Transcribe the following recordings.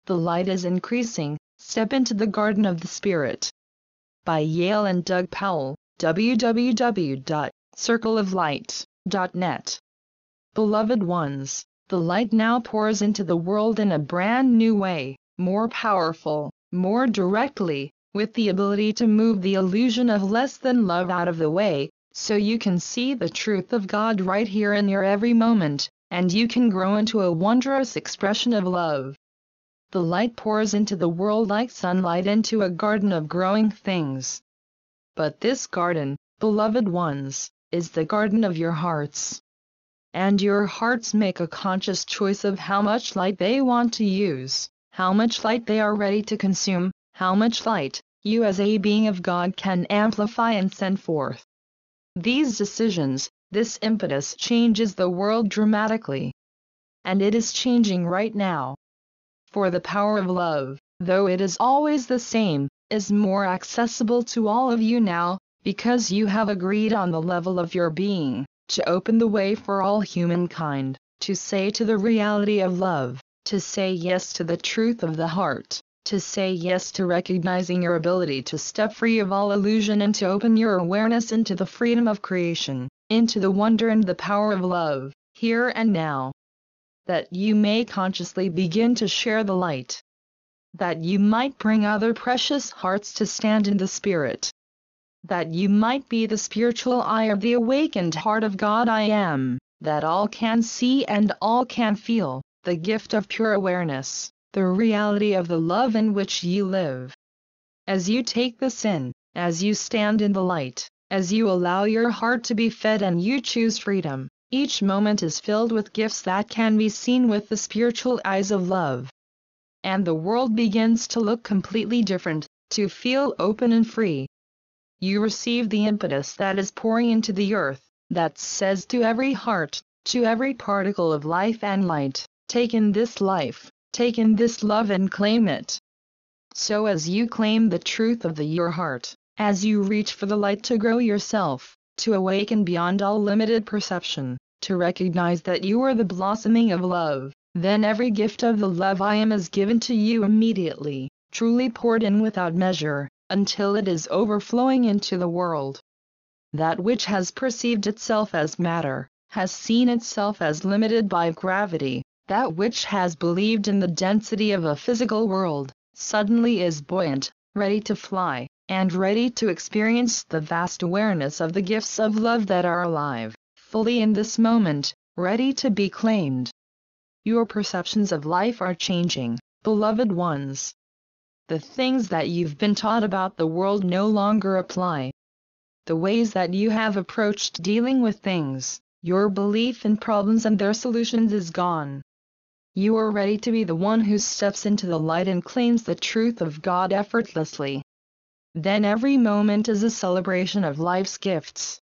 The light is increasing. Step into the Garden of the Spirit. By Yael and Doug Powell, www.circleoflight.net. Beloved ones, the light now pours into the world in a brand new way, more powerful, more directly, with the ability to move the illusion of less than love out of the way, so you can see the truth of God right here in your every moment, and you can grow into a wondrous expression of love. The light pours into the world like sunlight into a garden of growing things. But this garden, beloved ones, is the garden of your hearts. And your hearts make a conscious choice of how much light they want to use, how much light they are ready to consume, how much light you as a being of God can amplify and send forth. These decisions, this impetus changes the world dramatically. And it is changing right now. For the power of love, though it is always the same, is more accessible to all of you now, because you have agreed on the level of your being, to open the way for all humankind, to say to the reality of love, to say yes to the truth of the heart, to say yes to recognizing your ability to step free of all illusion and to open your awareness into the freedom of creation, into the wonder and the power of love, here and now. That you may consciously begin to share the light. That you might bring other precious hearts to stand in the Spirit. That you might be the spiritual eye of the awakened heart of God I am, that all can see and all can feel, the gift of pure awareness, the reality of the love in which you live. As you take this in, as you stand in the light, as you allow your heart to be fed and you choose freedom, each moment is filled with gifts that can be seen with the spiritual eyes of love. And the world begins to look completely different, to feel open and free. You receive the impetus that is pouring into the earth, that says to every heart, to every particle of life and light, take in this life, take in this love and claim it. So as you claim the truth of your heart, as you reach for the light to grow yourself, to awaken beyond all limited perception, to recognize that you are the blossoming of love, then every gift of the love I am is given to you immediately, truly poured in without measure, until it is overflowing into the world. That which has perceived itself as matter, has seen itself as limited by gravity, that which has believed in the density of a physical world, suddenly is buoyant, ready to fly, and ready to experience the vast awareness of the gifts of love that are alive, fully in this moment, ready to be claimed. Your perceptions of life are changing, beloved ones. The things that you've been taught about the world no longer apply. The ways that you have approached dealing with things, your belief in problems and their solutions is gone. You are ready to be the one who steps into the light and claims the truth of God effortlessly. Then every moment is a celebration of life's gifts.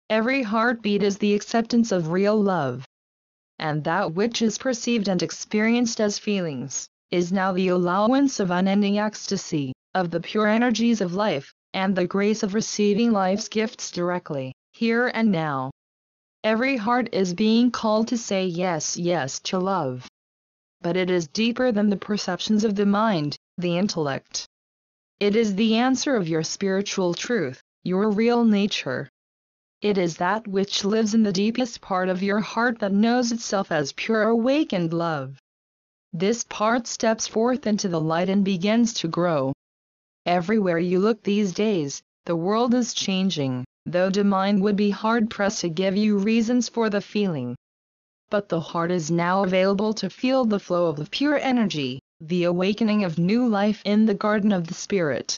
Every heartbeat is the acceptance of real love. And that which is perceived and experienced as feelings, is now the allowance of unending ecstasy, of the pure energies of life, and the grace of receiving life's gifts directly, here and now. Every heart is being called to say yes, yes to love. But it is deeper than the perceptions of the mind, the intellect. It is the answer of your spiritual truth, your real nature. It is that which lives in the deepest part of your heart that knows itself as pure awakened love. This part steps forth into the light and begins to grow. Everywhere you look these days, the world is changing, though the mind would be hard-pressed to give you reasons for the feeling. But the heart is now available to feel the flow of the pure energy, the awakening of new life in the garden of the Spirit.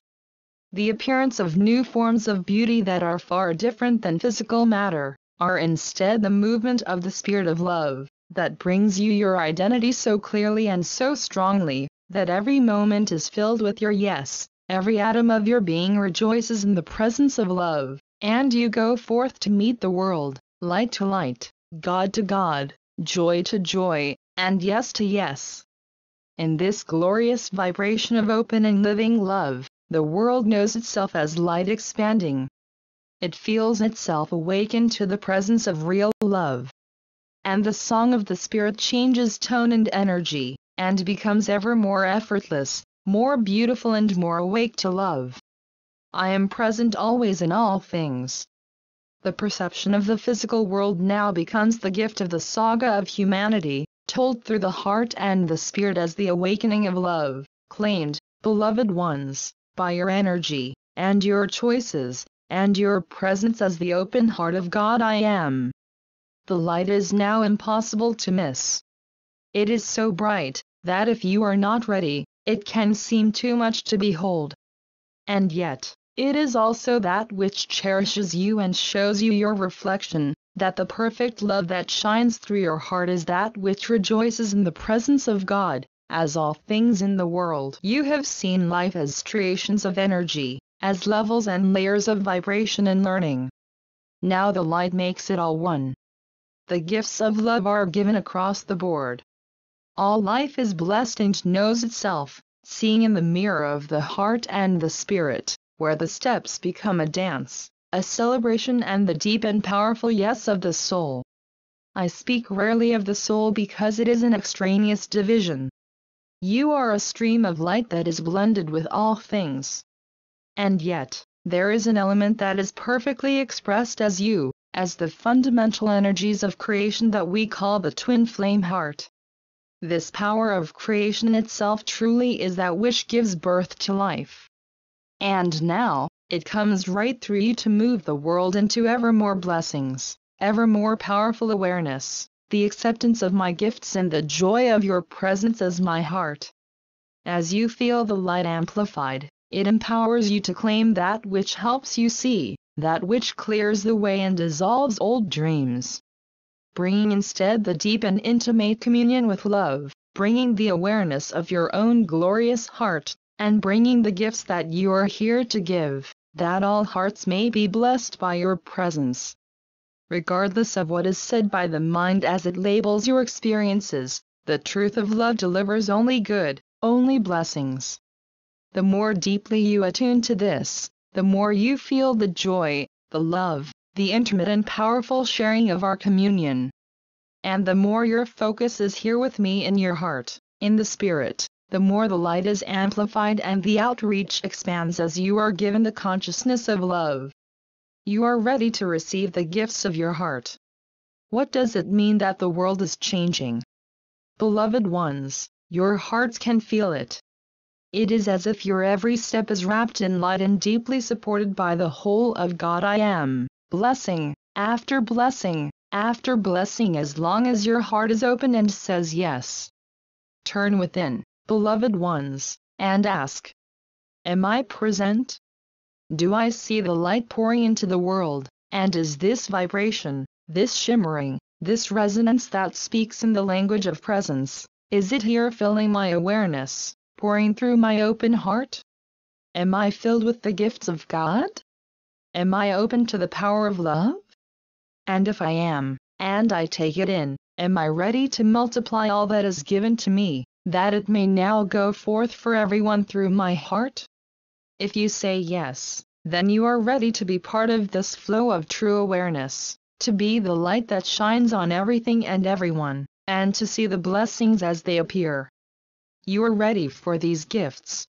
The appearance of new forms of beauty that are far different than physical matter, are instead the movement of the Spirit of love, that brings you your identity so clearly and so strongly, that every moment is filled with your yes, every atom of your being rejoices in the presence of love, and you go forth to meet the world, light to light, God to God, joy to joy, and yes to yes. In this glorious vibration of open and living love, the world knows itself as light expanding. It feels itself awakened to the presence of real love. And the song of the Spirit changes tone and energy, and becomes ever more effortless, more beautiful and more awake to love. I am present always in all things. The perception of the physical world now becomes the gift of the saga of humanity, told through the heart and the spirit as the awakening of love, claimed, beloved ones, by your energy, and your choices, and your presence as the open heart of God I am. The light is now impossible to miss. It is so bright, that if you are not ready, it can seem too much to behold. And yet, it is also that which cherishes you and shows you your reflection, that the perfect love that shines through your heart is that which rejoices in the presence of God, as all things in the world. You have seen life as striations of energy, as levels and layers of vibration and learning. Now the light makes it all one. The gifts of love are given across the board. All life is blessed and knows itself, seeing in the mirror of the heart and the spirit, where the steps become a dance, a celebration and the deep and powerful yes of the soul. I speak rarely of the soul because it is an extraneous division. You are a stream of light that is blended with all things. And yet, there is an element that is perfectly expressed as you, as the fundamental energies of creation that we call the twin flame heart. This power of creation itself truly is that which gives birth to life. And now, it comes right through you to move the world into ever more blessings, ever more powerful awareness, the acceptance of my gifts and the joy of your presence as my heart. As you feel the light amplified, it empowers you to claim that which helps you see, that which clears the way and dissolves old dreams. Bringing instead the deep and intimate communion with love, bringing the awareness of your own glorious heart, and bringing the gifts that you are here to give, that all hearts may be blessed by your presence. Regardless of what is said by the mind as it labels your experiences, the truth of love delivers only good, only blessings. The more deeply you attune to this, the more you feel the joy, the love, the intimate and powerful sharing of our communion. And the more your focus is here with me in your heart, in the spirit, the more the light is amplified and the outreach expands as you are given the consciousness of love. You are ready to receive the gifts of your heart. What does it mean that the world is changing? Beloved ones, your hearts can feel it. It is as if your every step is wrapped in light and deeply supported by the whole of God I am, blessing, after blessing, after blessing as long as your heart is open and says yes. Turn within, beloved ones, and ask, am I present? Do I see the light pouring into the world, and is this vibration, this shimmering, this resonance that speaks in the language of presence, is it here filling my awareness, pouring through my open heart? Am I filled with the gifts of God? Am I open to the power of love? And if I am, and I take it in, am I ready to multiply all that is given to me, that it may now go forth for everyone through my heart? If you say yes, then you are ready to be part of this flow of true awareness, to be the light that shines on everything and everyone, and to see the blessings as they appear. You are ready for these gifts.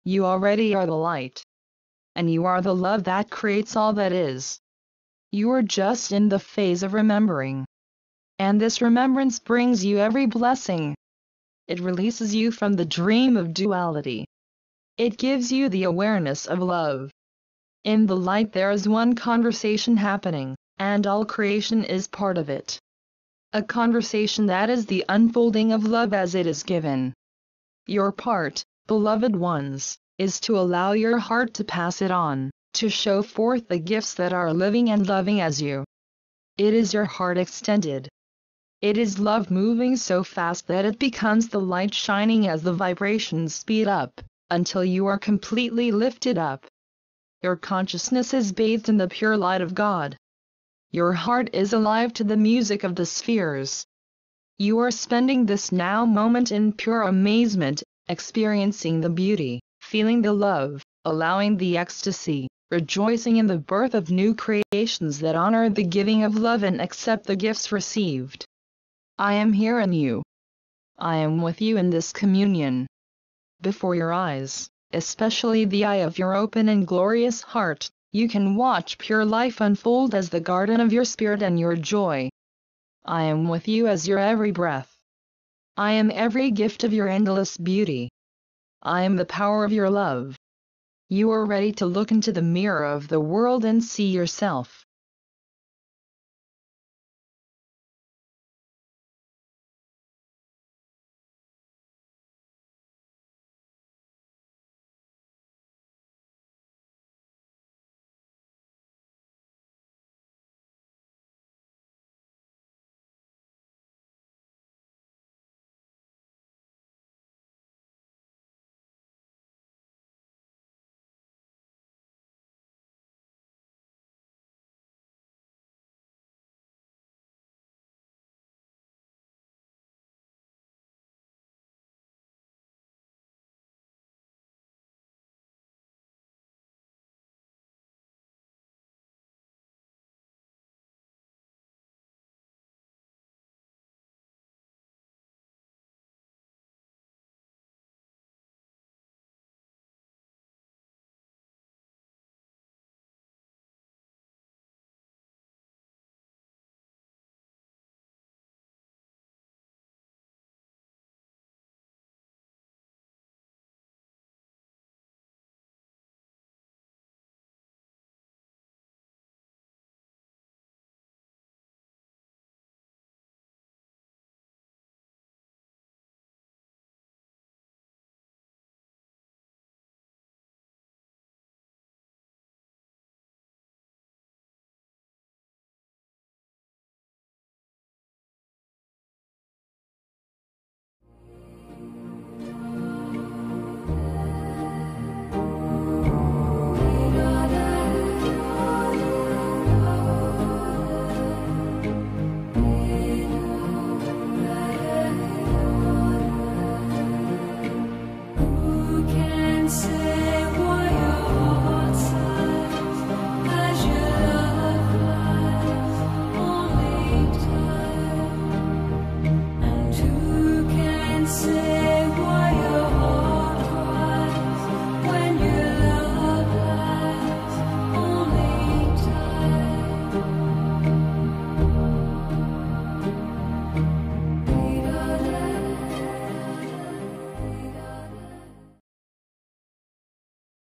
You already are the light. And you are the love that creates all that is. You are just in the phase of remembering. And this remembrance brings you every blessing. It releases you from the dream of duality. It gives you the awareness of love. In the light there is one conversation happening, and all creation is part of it. A conversation that is the unfolding of love as it is given. Your part, beloved ones, is to allow your heart to pass it on, to show forth the gifts that are living and loving as you. It is your heart extended. It is love moving so fast that it becomes the light shining as the vibrations speed up, until you are completely lifted up. Your consciousness is bathed in the pure light of God. Your heart is alive to the music of the spheres. You are spending this now moment in pure amazement, experiencing the beauty, feeling the love, allowing the ecstasy, rejoicing in the birth of new creations that honor the giving of love and accept the gifts received. I am here in you. I am with you in this communion. Before your eyes, especially the eye of your open and glorious heart, you can watch pure life unfold as the garden of your spirit and your joy. I am with you as your every breath. I am every gift of your endless beauty. I am the power of your love. You are ready to look into the mirror of the world and see yourself.